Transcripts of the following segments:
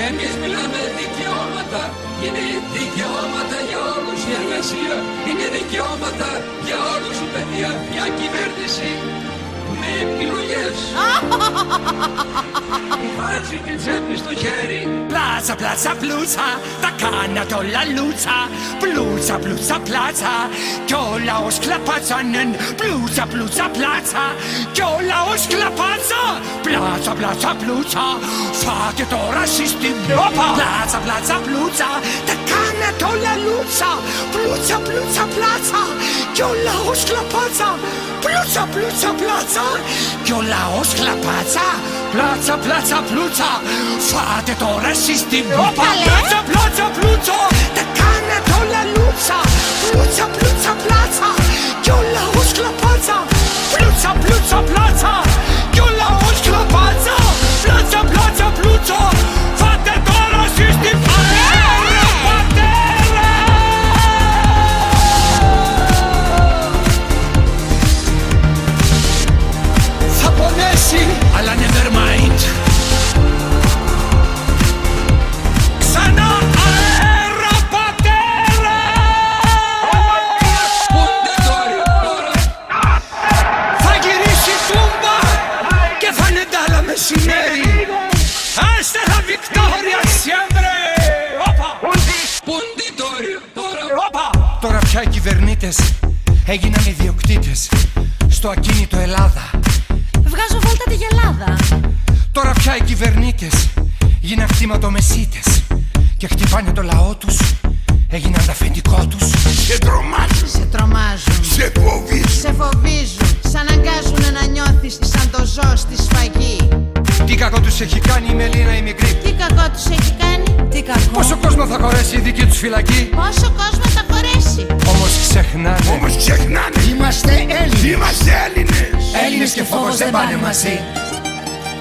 Εμείς μιλάμε δικαιώματα. Είναι δικαιώματα για όλους η εργασία. Είναι δικαιώματα για όλους η παιδεία. Μια κυβέρνηση με επιλογές. Βάζει την τσέπη στο χέρι. Πλάτσα, πλάτσα, πλούτσα, τα κάνατε όλα λούτσα. Πλούτσα, πλούτσα, πλάτσα, κι ο λαός κλαπάτσανεν. Πλούτσα, πλούτσα, πλάτσα, κι ο λαός κλαπάτσα. Πλάτσα, πλάτσα, πλούτσα, φάτε τώρα σύστημα. Πλάτσα, πλάτσα, πλούτσα, τα κάνατε όλα λούτσα. Πλούτσα, πλούτσα, πλάτσα, κι ο λαός κλαπάτσα. Πλούτσα, πλούτσα, πλάτσα, κι ο λαός κλαπάτσα. Πλάτσα, πλάτσα, πλούτσα, φάτε τώρα εσείς την όπα. Πλάτσα, πλάτσα, πλούτσο, τα κάνετε όλα λούτσα. Πλούτσα, πλούτσα, πλάτσα, κι ο λαός κλαπάτσα. Πλούτσα, πλούτσα, πλάτσα, κι ο λαός κλαπάτσα. Πλάτσα, πλάτσα, πλούτσο, φάτε τώρα εσείς την πατέρα, πατέρα. Θα πονέσει, αλλά never mind. Ξανά αέρα, πατέρα. Θα γυρίσει τούμπα και θα είναι ντάλα μεσημέρι. Άστερα Βικτόρια siempre. Τώρα πια οι κυβερνήτες έγιναν ιδιοκτήτες στο ακίνητο Ελλάδα. Βγάζω βόλτα τη γελάδα. Τώρα πια οι κυβερνήτες γίναν κτηματομεσίτες και χτυπάνε το λαό τους, έγιναν τα αφεντικό τους. Σε τρομάζουν, Σε τρομάζουν, σε φοβίζουν. σε φοβίζουν, σ' αναγκάζουν να νιώθεις σαν το ζώο στη σφαγή. Τι κακό τους έχει κάνει η Μελίνα η μικρή. Τι κακό τους έχει κάνει, τι κακό. Πόσο κόσμο θα χωρέσει η δική τους φυλακή. Πόσο κόσμο θα χωρέσει. Όμως ξεχνάνε. Όμως ξεχνάνε, Είμαστε Έλληνες. είμαστε Έλληνες. Έλληνες και φόβος δεν πάνε μαζί.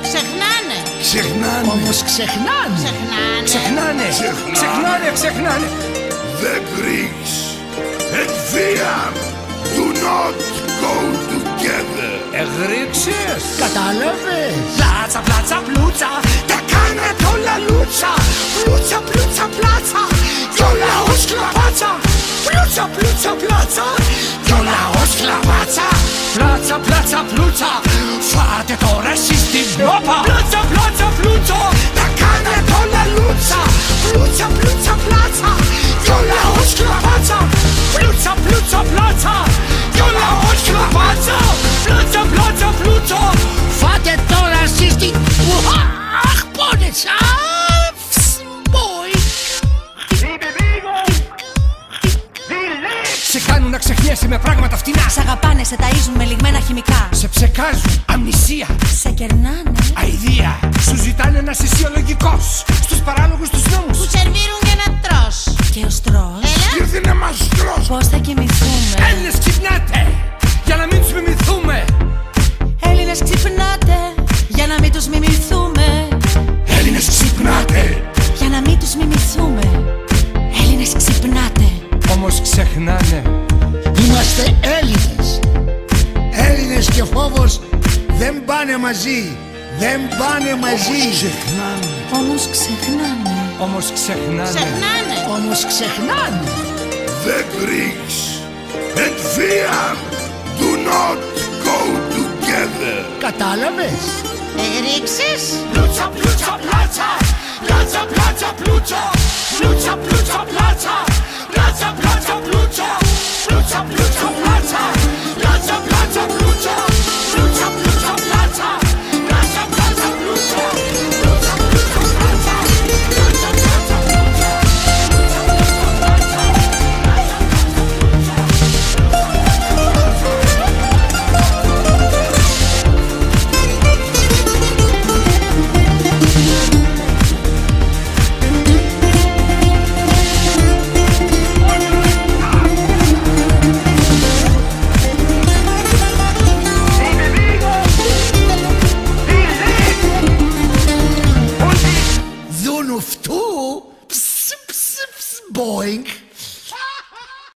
Ξεχνάνε, Ξεχνάνε, Όμως ξεχνάνε. ξεχνάνε. Ξεχνάνε, ξεχνάνε, ξεχνάνε. The Greeks and Fiam do not go together. Εγρίξες. Κατάλαβες. Πλάτσα, πλάτσα, πλούτσα, τα κάνατε όλα λούτσα. Πλούτσα, πλούτσα, πλάτσα, κι ο λαός κλαπάτσα. Πλούτσα, πλούτσα, πλάτσα, κι ο λαός κλαπάτσα. Πλάτσα, πλάτσα, πλούτσα, φάτε τώρα εσείς την όπα. Πλάτσα, πλάτσα, πλούτσο, τα κάνατε όλα λούτσα. Πλούτσα, πλούτσα, πλάτσα, κι ο λαός κλαπάτσα. Πλούτσα, πλούτσα, πλάτσα, κι ο λαός κλαπάτσα. Πλάτσα, πλάτσα, πλούτσο, Φάτε τώρα εσείς την... Αχ, πόνεσα. σε κάνουν να ξεχνιέσαι με πράγματα φτηνά. Σ' αγαπάνε, σε ταΐζουν με λιγμένα χημικά. Σε ψεκάζουν, αμνησία, Σε κερνάνε, αηδία. Σου ζητάνε να είσαι αισιολογικός στους παράλογους τους νόμους. που σερβίρουν για να τρως. Και ο στρός, Ήρθε να μας τρώσει. πώς θα κοιμηθούμε. Έλληνες ξυπνάτε, για να μην τους μιμηθούμε. Έλληνες ξυπνάτε, για να μην τους μιμηθούμε. Έλληνες ξυπνάτε. Για να μην τους μιμηθούμε. Έλληνες ξυπνάτε. Όμως ξεχνάνε. Είμαστε Έλληνες. Έλληνες και φόβος δεν πάνε μαζί. Δεν πάνε μαζί. Ξεχνάνε. Όμως ξεχνάνε. Όμως ξεχνάνε. Ξεχνάνε. Όμως ξεχνάνε. The Greeks and Fiam do not go together. Κατάλαβες. Ρίξεις. Πλούτσα, πλούτσα, πλάτσα, πλάτσα, πλάτσα, πλούτσο. Πλούτσα, πλούτσα, πλάτσα, πλάτσα, πλάτσα, πλούτσο. Πλούτσα, πλούτσα, πλάτσα,